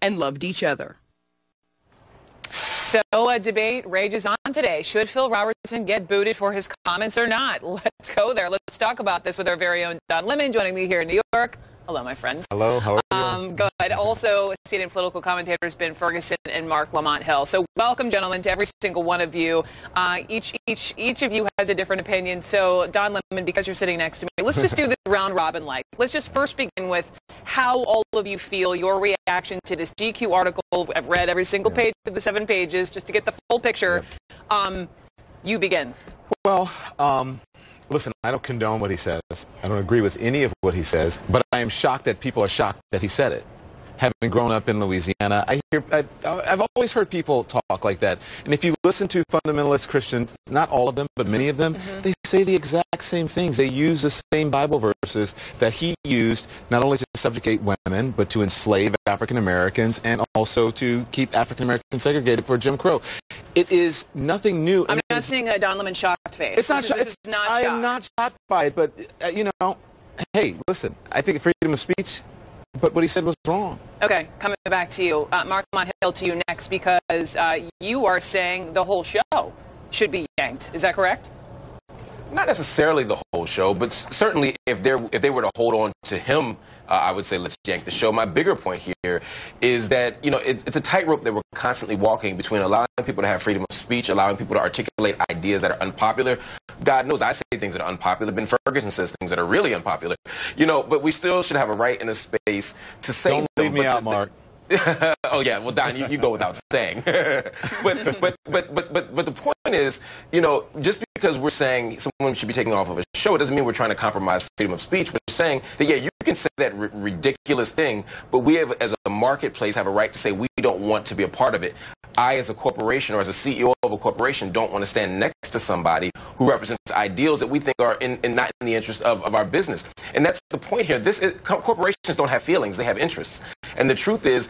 and loved each other. So a debate rages on today. Should Phil Robertson get booted for his comments or not? Let's go there. Let's talk about this with our very own Don Lemon joining me here in New York. Hello, my friend. Hello, how are you? Good. Also, CNN political commentators Ben Ferguson and Marc Lamont Hill. So welcome, gentlemen, to every single one of you. Each of you has a different opinion. So, Don Lemon, because you're sitting next to me, let's just do this round robin like. Let's just first begin with how all of you feel, your reaction to this GQ article. I've read every single page of the 7 pages just to get the full picture. Yep. You begin. Well, listen, I don't condone what he says. I don't agree with any of what he says, but I am shocked that people are shocked that he said it. Having grown up in Louisiana, I've always heard people talk like that. And if you listen to fundamentalist Christians, not all of them, but many of them, they say the exact same things. They use the same Bible verses that he used not only to subjugate women, but to enslave African Americans and also to keep African Americans segregated for Jim Crow. It is nothing new. I'm not seeing a Don Lemon shocked face. It's not shocked. I am not shocked by it, but, you know, hey, listen, I think freedom of speech, but what he said was wrong. Okay, coming back to you. Marc Lamont Hill, to you next, because you are saying the whole show should be yanked. Is that correct? Not necessarily the whole show, but certainly if they were to hold on to him, I would say let's yank the show. My bigger point here is that, you know, it's a tightrope that we're constantly walking between allowing people to have freedom of speech, allowing people to articulate ideas that are unpopular. God knows I say things that are unpopular. Ben Ferguson says things that are really unpopular. You know, but we still should have a right in a space to say. Don't leave me out, Mark. Oh yeah, well Don, you go without saying. but the point is, you know, just because we're saying someone should be taken off of a show, it doesn't mean we're trying to compromise freedom of speech. We're saying that yeah, you can say that ridiculous thing, but we have, as a marketplace, have a right to say we don't want to be a part of it. I, as a corporation or as a CEO of a corporation, don't want to stand next to somebody who represents ideals that we think are not in the interest of our business. And that's the point here. Corporations don't have feelings; they have interests. And the truth is,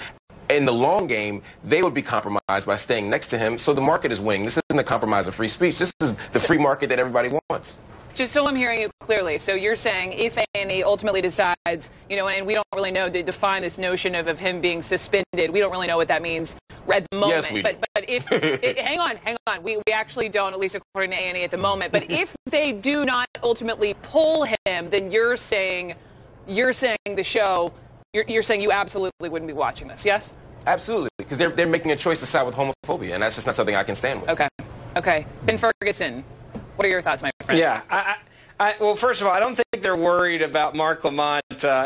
in the long game, they would be compromised by staying next to him. So the market is winning. This isn't a compromise of free speech. This is the free market that everybody wants. Just so I'm hearing you clearly, so you're saying if A&E ultimately decides, you know, and we don't really know to define this notion of him being suspended, we don't really know what that means at the moment. Yes, we do. But if hang on, we actually don't, at least according to A&E at the moment. But if they do not ultimately pull him, then you're saying the show. You're saying you absolutely wouldn't be watching this, yes? Absolutely, because they're making a choice to side with homophobia, and that's just not something I can stand with. Okay. Ben Ferguson, what are your thoughts, my friend? Yeah, well, first of all, I don't think they're worried about Marc Lamont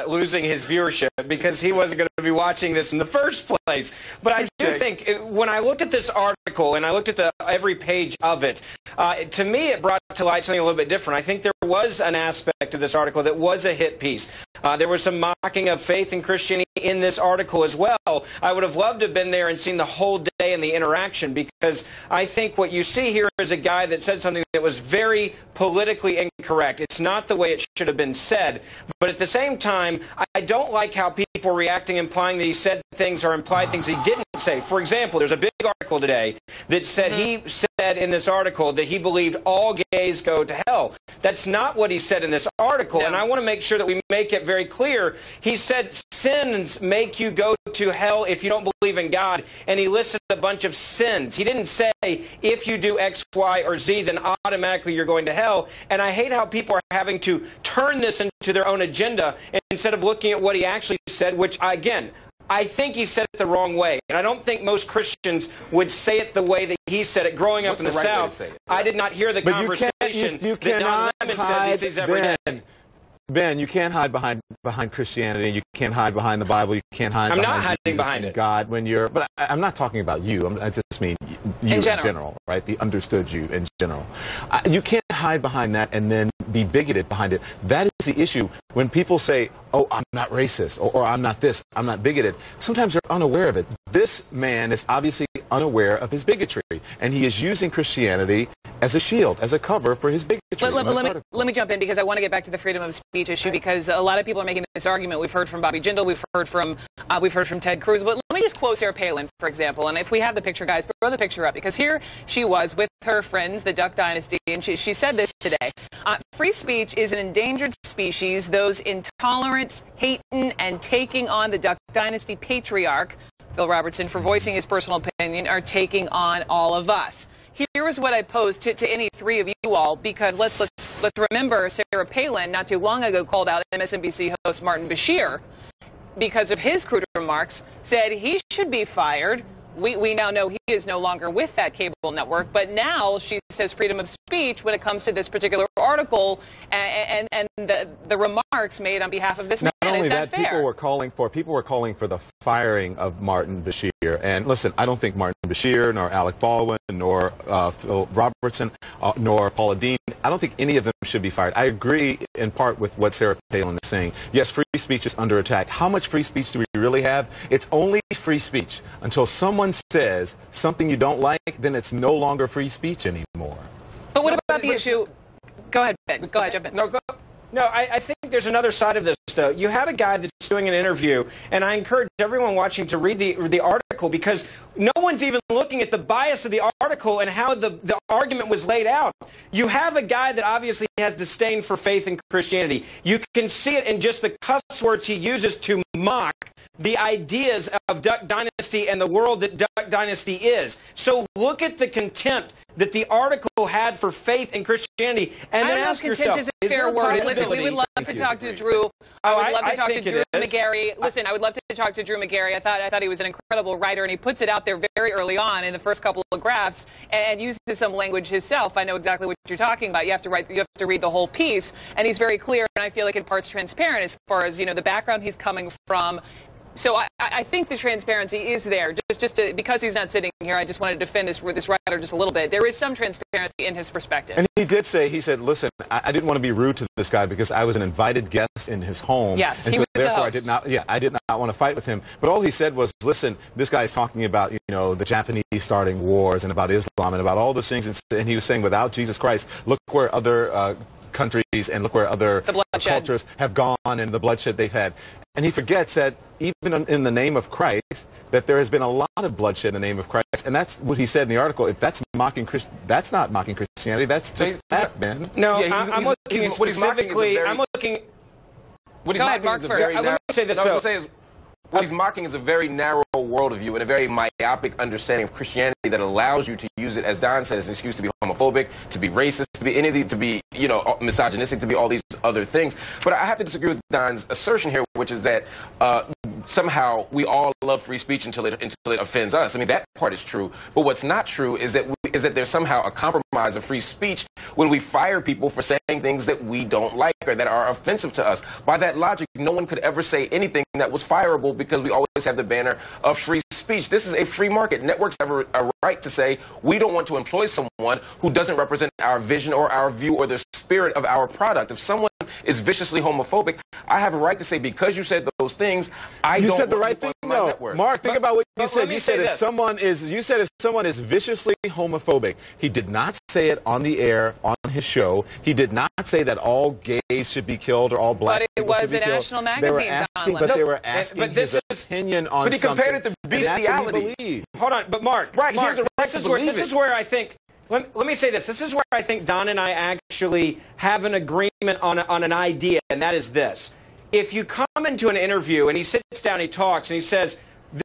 losing his viewership because he wasn't going to be watching this in the first place. But I do think when I looked at this article and I looked at every page of it, to me it brought to light something a little bit different. I think there was an aspect of this article that was a hit piece. There was some mocking of faith and Christianity in this article as well. I would have loved to have been there and seen the whole day and the interaction, because I think what you see here is a guy that said something that was very politically incorrect. It's not the way it should have been said. But at the same time, I don't like how people are reacting, implying that he said things or implied things he didn't say. For example, there's a big article today that said he said in this article that he believed all gays go to hell. That's not what he said in this article, and I want to make sure that we make it very clear. He said sins make you go to hell if you don't believe in God, and he listed a bunch of sins. He didn't say if you do X, Y, or Z, then automatically you're going to hell. And I hate how people are having to turn this into their own agenda instead of looking at what he actually said, which, again, I think he said it the wrong way. And I don't think most Christians would say it the way that he said it. Growing up in the South, I did not hear the conversation that Don Lemon says he sees every day. Ben, you can't hide behind Christianity. You can't hide behind the Bible. You can't hide I'm behind not hiding Jesus behind and it. God when you're. But I'm not talking about you. I just mean you in general, right? The understood you in general. You can't hide behind that and then be bigoted behind it. That is the issue. When people say, "Oh, I'm not racist," or "I'm not this," "I'm not bigoted," sometimes they're unaware of it. This man is obviously unaware of his bigotry, and he is using Christianity as a shield, as a cover for his bigotry. Let me jump in, because I want to get back to the freedom of speech issue, because a lot of people are making this argument. We've heard from Bobby Jindal, we've heard from Ted Cruz, but let me just quote Sarah Palin, for example. And if we have the picture, guys, throw the picture up, because here she was with her friends, the Duck Dynasty, and she said this today: "Free speech is an endangered species. Those intolerant, hating, and taking on the Duck Dynasty patriarch Bill Robertson, for voicing his personal opinion, are taking on all of us. Here is what I pose to any three of you all, because let's remember Sarah Palin not too long ago called out MSNBC host Martin Bashir because of his crude remarks, said he should be fired. We now know he is no longer with that cable network, but now she says freedom of speech when it comes to this particular article and the remarks made on behalf of this man. Not only is that fair? people were calling for the firing of Martin Bashir. And listen, I don't think Martin Bashir, nor Alec Baldwin, nor Phil Robertson, nor Paula Dean, I don't think any of them should be fired. I agree in part with what Sarah Palin is saying. Yes, free speech is under attack. How much free speech do we really have? It's only free speech until someone says something you don't like, then it's no longer free speech anymore. But what about the issue? Go ahead, Ben. Go ahead, jump in. No, I think there's another side of this, though. You have a guy that's doing an interview, and I encourage everyone watching to read the article, because no one's even looking at the bias of the article and how the argument was laid out. You have a guy that obviously has disdain for faith and Christianity. You can see it in just the cuss words he uses to mock the ideas of Duck Dynasty and the world that Duck Dynasty is. So look at the contempt that the article had for faith and Christianity, and then ask yourself, is a fair word. Listen, we would love to talk to Drew. I would love to talk to Drew McGarry. Listen, I would love to talk to Drew McGarry. I thought he was an incredible writer, and he puts it out there very early on in the first couple of graphs and uses some language himself. I know exactly what you're talking about. You have to read the whole piece, and he's very clear, and I feel like in parts transparent as far as the background he's coming from. So I think the transparency is there. Because he's not sitting here, I just wanted to defend this writer just a little bit. There is some transparency in his perspective. And he said, listen, I didn't want to be rude to this guy because I was an invited guest in his home. Yes, and he so was therefore the host. I did not want to fight with him. But all he said was, listen, this guy's talking about, the Japanese starting wars and about Islam and about all those things. And he was saying, without Jesus Christ, look where other countries and look where other cultures have gone and the bloodshed they've had. And he forgets that even in the name of Christ, that there has been a lot of bloodshed in the name of Christ. And that's what he said in the article. If that's mocking that's not mocking Christianity. That's just fact, man. No, I'm looking specifically. I'm looking. What he's mocking is a very narrow. Let me say this. What he's mocking is a very narrow worldview and a very myopic understanding of Christianity that allows you to use it, as Don said, as an excuse to be homophobic, to be racist, to be anything, to be, misogynistic, to be all these other things. But I have to disagree with Don's assertion here, which is that somehow we all love free speech until it offends us. I mean, that part is true. But what's not true is that there's somehow a compromise of free speech when we fire people for saying things that we don't like or that are offensive to us. By that logic, no one could ever say anything that was fireable because we always have the banner of free speech. This is a free market. Networks have a right to say we don't want to employ someone who doesn't represent our vision or our view or the spirit of our product. If someone is viciously homophobic, I have a right to say, because you said those things, You said the right thing, though. Mark, think about what you said. You said if someone is viciously homophobic. He did not say it on the air on his show. He did not say that all gays should be killed or all black people should be killed. But it was a national magazine, they were asking his opinion on something. But he compared it to bestiality. Hold on, but Mark, this is where I think. Let me say this. This is where I think Don and I actually have an agreement on an idea, and that is this. If you come into an interview and he sits down, he talks, and he says,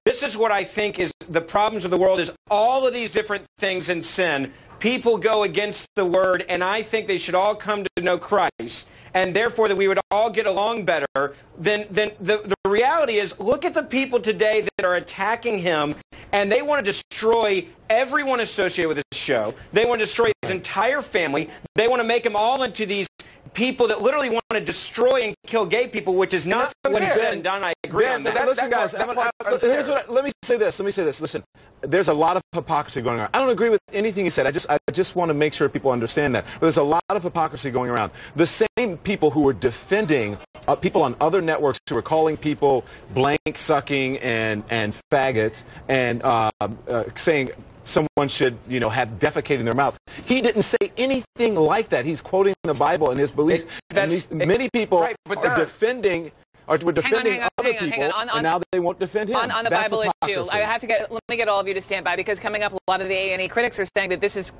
this is what I think is the problems of the world is all of these different things in sin. People go against the word, and I think they should all come to know Christ, and therefore that we would all get along better. Then the reality is, look at the people today that are attacking him, and they want to destroy everyone associated with this show. They want to destroy his entire family. They want to make him all into these people that literally want to destroy and kill gay people, which is not what he said. And Don and I agree on that. Listen, guys, let me say this. Listen, there's a lot of hypocrisy going on. I don't agree with anything he said. I just want to make sure people understand that. But there's a lot of hypocrisy going around. The same people who were defending people on other networks who were calling people blank sucking and faggots and saying someone should, have defecated in their mouth. He didn't say anything like that. He's quoting the Bible and his beliefs. Many people are defending other people, and now they won't defend him. On the Bible issue, let me get all of you to stand by, because coming up, a lot of the A&E critics are saying that this is,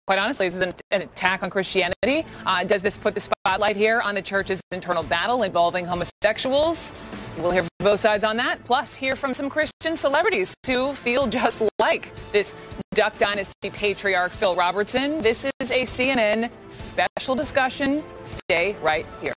quite honestly, this is an attack on Christianity. Does this put the spotlight here on the church's internal battle involving homosexuals? We'll hear from both sides on that, plus hear from some Christian celebrities who feel just like this Duck Dynasty patriarch Phil Robertson. This is a CNN special discussion. Stay right here.